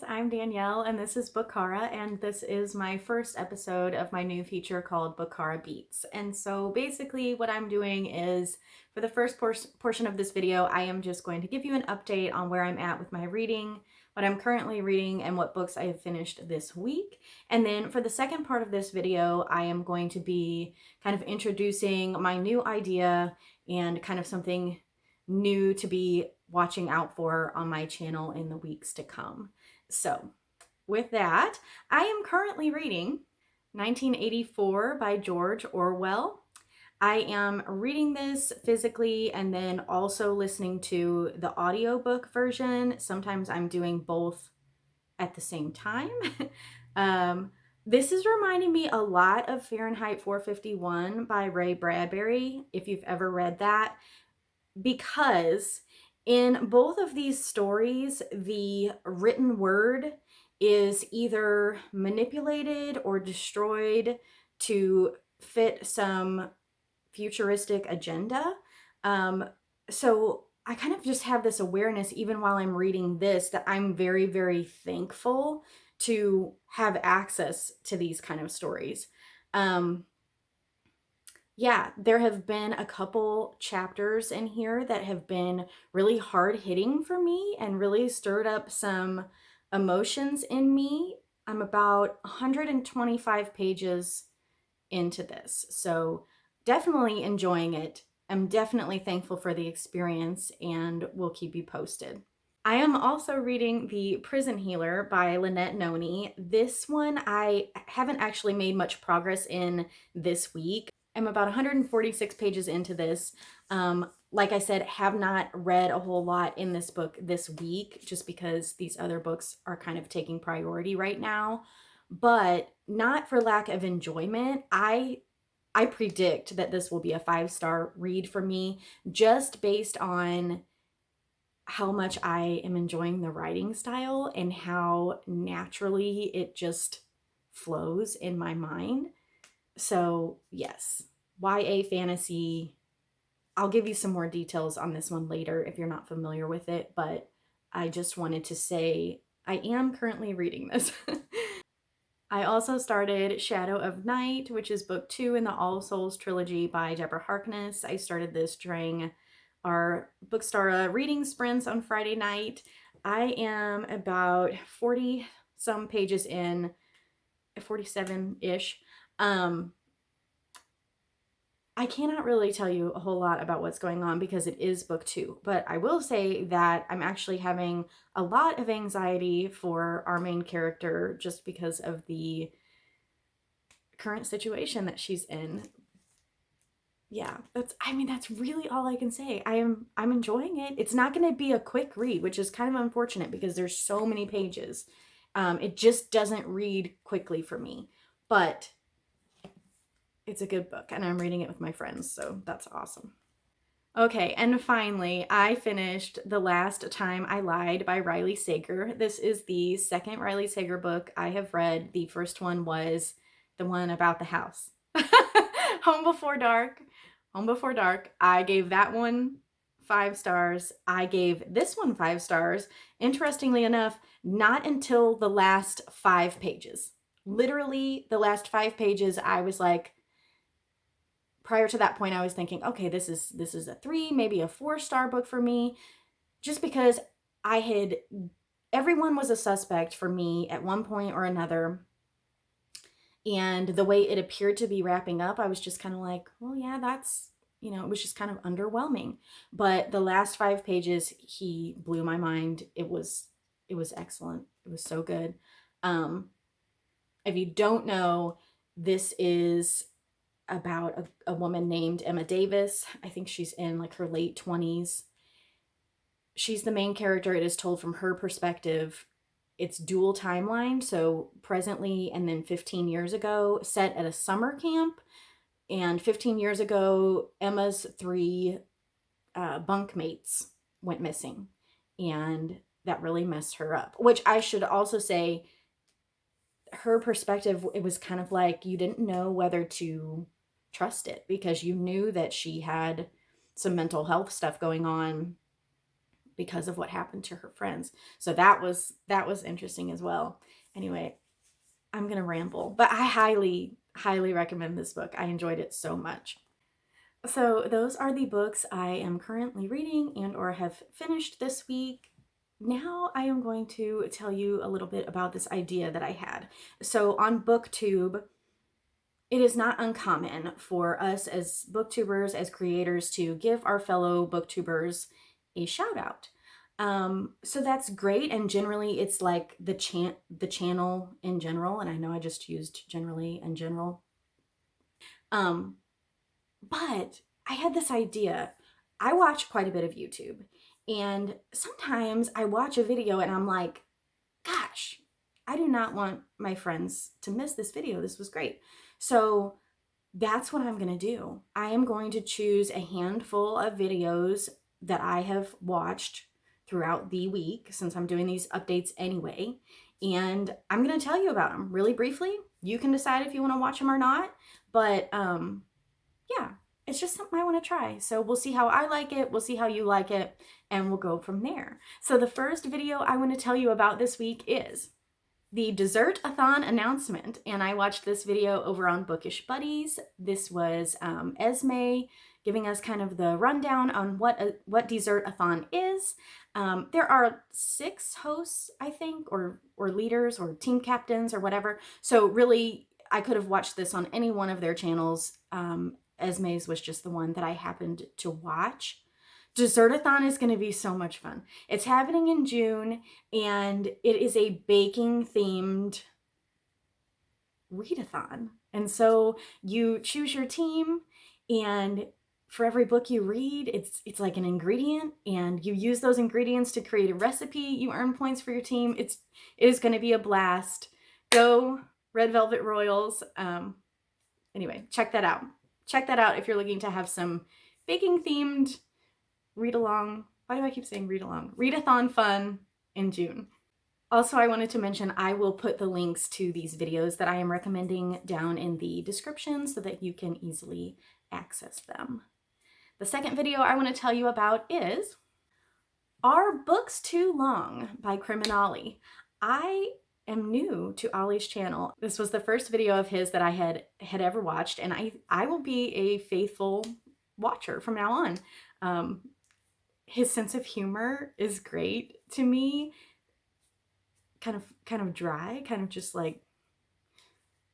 I'm Danielle and this is Bookchara, and this is my first episode of my new feature called Bookchara Beats. And so basically what I'm doing is, for the first portion of this video, I am just going to give you an update on where I'm at with my reading, what I'm currently reading, and what books I have finished this week. And then for the second part of this video, I am going to be kind of introducing my new idea and kind of something new to be watching out for on my channel in the weeks to come. So with that, I am currently reading 1984 by George Orwell. I am reading this physically and then also listening to the audiobook version. Sometimes I'm doing both at the same time. This is reminding me a lot of Fahrenheit 451 by Ray Bradbury, if you've ever read that, because in both of these stories, the written word is either manipulated or destroyed to fit some futuristic agenda. So I kind of just have this awareness, even while I'm reading this, that I'm very, very thankful to have access to these kind of stories. Yeah, there have been a couple chapters in here that have been really hard hitting for me and really stirred up some emotions in me. I'm about 125 pages into this, so definitely enjoying it. I'm definitely thankful for the experience and will keep you posted. I am also reading The Prison Healer by Lynette Noni. This one I haven't actually made much progress in this week. I'm about 146 pages into this. Like I said, have not read a whole lot in this book this week, just because these other books are kind of taking priority right now. But not for lack of enjoyment. I predict that this will be a 5-star read for me, just based on how much I am enjoying the writing style and how naturally it just flows in my mind. So yes, YA fantasy. I'll give you some more details on this one later if you're not familiar with it, but I just wanted to say I am currently reading this. I also started Shadow of Night, which is book 2 in the All Souls trilogy by Deborah Harkness. I started this during our Bookchara reading sprints on Friday night. I am about 40 some pages in, 47-ish. I cannot really tell you a whole lot about what's going on because it is book 2, but I will say that I'm actually having a lot of anxiety for our main character just because of the current situation that she's in. Yeah, that's really all I can say. I'm enjoying it. It's not going to be a quick read, which is kind of unfortunate because there's so many pages. It just doesn't read quickly for me, but it's a good book and I'm reading it with my friends, so that's awesome. Okay, and finally, I finished The Last Time I Lied by Riley Sager. This is the second Riley Sager book I have read. The first one was the one about the house. Home Before Dark. Home Before Dark. I gave that one 5 stars. I gave this one 5 stars. Interestingly enough, not until the last 5 pages. Literally, the last 5 pages, I was like, prior to that point, I was thinking, okay, this is a 3, maybe a 4-star book for me, just because everyone was a suspect for me at one point or another. And the way it appeared to be wrapping up, I was just kind of like, well, yeah, that's, it was just kind of underwhelming. But the last 5 pages, he blew my mind. It was excellent. It was so good. If you don't know, this is about a woman named Emma Davis. I think she's in like her late 20s. She's the main character. It is told from her perspective. It's dual timeline, so presently and then 15 years ago, set at a summer camp. And 15 years ago, Emma's 3 bunkmates went missing, and that really messed her up. Which I should also say, her perspective, it was kind of like you didn't know whether to trust it because you knew that she had some mental health stuff going on, because of what happened to her friends. So that was interesting as well. Anyway, I'm going to ramble, but I highly recommend this book. I enjoyed it so much. So those are the books I am currently reading and or have finished this week. Now I am going to tell you a little bit about this idea that I had. So on BookTube, it is not uncommon for us as booktubers, as creators, to give our fellow booktubers a shout out. So that's great, and generally it's like the channel in general, and I know I just used generally and general. But I had this idea. I watch quite a bit of YouTube, and sometimes I watch a video and I'm like, gosh, I do not want my friends to miss this video. This was great. So that's what I'm going to do. I am going to choose a handful of videos that I have watched throughout the week, since I'm doing these updates anyway, and I'm going to tell you about them really briefly. You can decide if you want to watch them or not, but yeah, it's just something I want to try. So we'll see how I like it, we'll see how you like it, and we'll go from there. So the first video I want to tell you about this week is the Dessert-a-thon announcement, and I watched this video over on Bookish Buddies. This was Esme giving us kind of the rundown on what Dessert-a-thon is. There are 6 hosts, I think, or leaders or team captains or whatever. So really, I could have watched this on any one of their channels. Esme's was just the one that I happened to watch. Dessert-a-thon is going to be so much fun. It's happening in June, and it is a baking themed readathon. And so you choose your team, and for every book you read, it's like an ingredient, and you use those ingredients to create a recipe. You earn points for your team. It is going to be a blast. Go Red Velvet Royals. Anyway, check that out. Check that out if you're looking to have some baking themed read along. Why do I keep saying read along? Readathon fun in June. Also, I wanted to mention I will put the links to these videos that I am recommending down in the description so that you can easily access them. The second video I want to tell you about is Are Books Too Long by Criminali. I am new to Ollie's channel. This was the first video of his that I had ever watched, and I will be a faithful watcher from now on. His sense of humor is great to me. Kind of dry, kind of just like,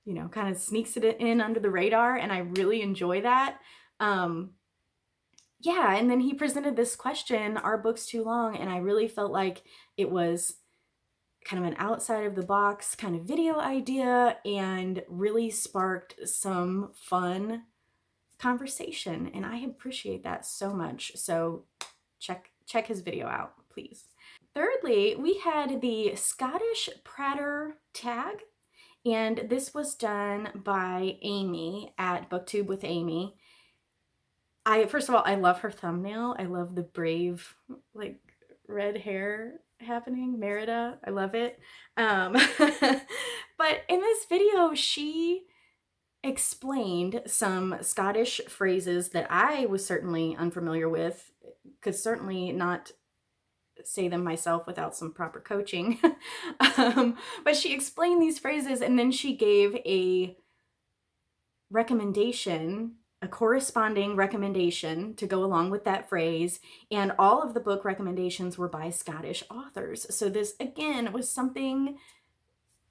you know, kind of sneaks it in under the radar, and I really enjoy that. Yeah, and then he presented this question, are books too long? And I really felt like it was kind of an outside of the box kind of video idea, and really sparked some fun conversation, and I appreciate that so much. So check his video out, please. Thirdly, we had the Scottish Prater tag, and this was done by Amy at BookTube with Amy. First of all, I love her thumbnail. I love the brave, like, red hair happening. Merida, I love it. But in this video, she explained some Scottish phrases that I was certainly unfamiliar with, could certainly not say them myself without some proper coaching. But she explained these phrases, and then she gave a recommendation, a corresponding recommendation to go along with that phrase, and all of the book recommendations were by Scottish authors. So this, again, was something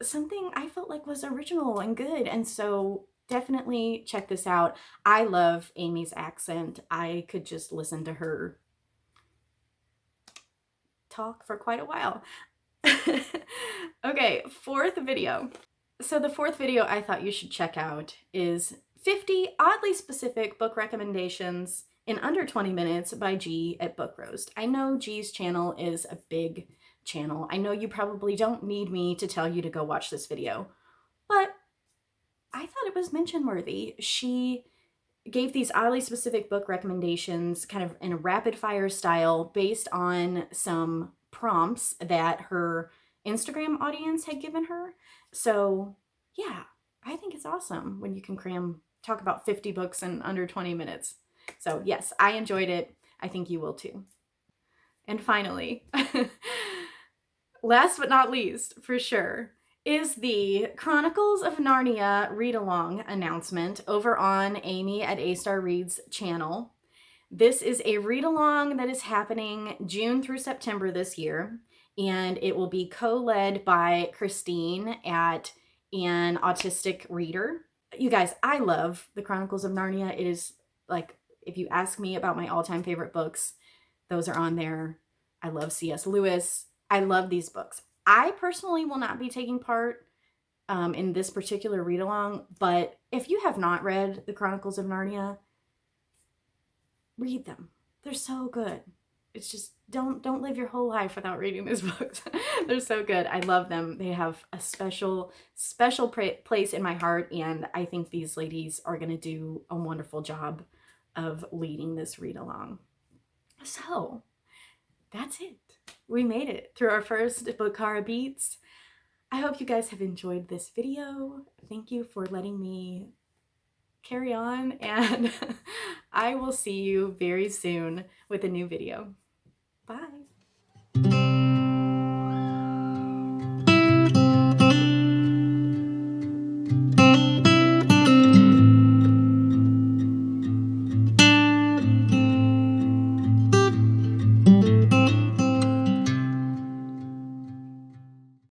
I felt like was original and good, and so definitely check this out. I love Amy's accent. I could just listen to her talk for quite a while. Okay, fourth video. So the fourth video I thought you should check out is 50 oddly specific book recommendations in under 20 minutes by G at Book Roast. I know G's channel is a big channel. I know you probably don't need me to tell you to go watch this video, but I thought it was mention worthy. She gave these oddly specific book recommendations kind of in a rapid fire style based on some prompts that her Instagram audience had given her. So yeah, I think it's awesome when you can talk about 50 books in under 20 minutes. So yes, I enjoyed it. I think you will too. And finally, last but not least, for sure, is the Chronicles of Narnia read-along announcement over on Amy at A Star Reads channel. This is a read-along that is happening June through September this year, and it will be co-led by Christine at An Autistic Reader. You guys, I love the Chronicles of Narnia. It is like, if you ask me about my all-time favorite books, those are on there. I love C.S. Lewis. I love these books. I personally will not be taking part in this particular read-along, but if you have not read the Chronicles of Narnia, read them. They're so good. It's just, don't live your whole life without reading these books. They're so good. I love them. They have a special place in my heart, and I think these ladies are going to do a wonderful job of leading this read along. So that's it. We made it through our first Bookchara Beats. I hope you guys have enjoyed this video. Thank you for letting me carry on, and I will see you very soon with a new video. Bye.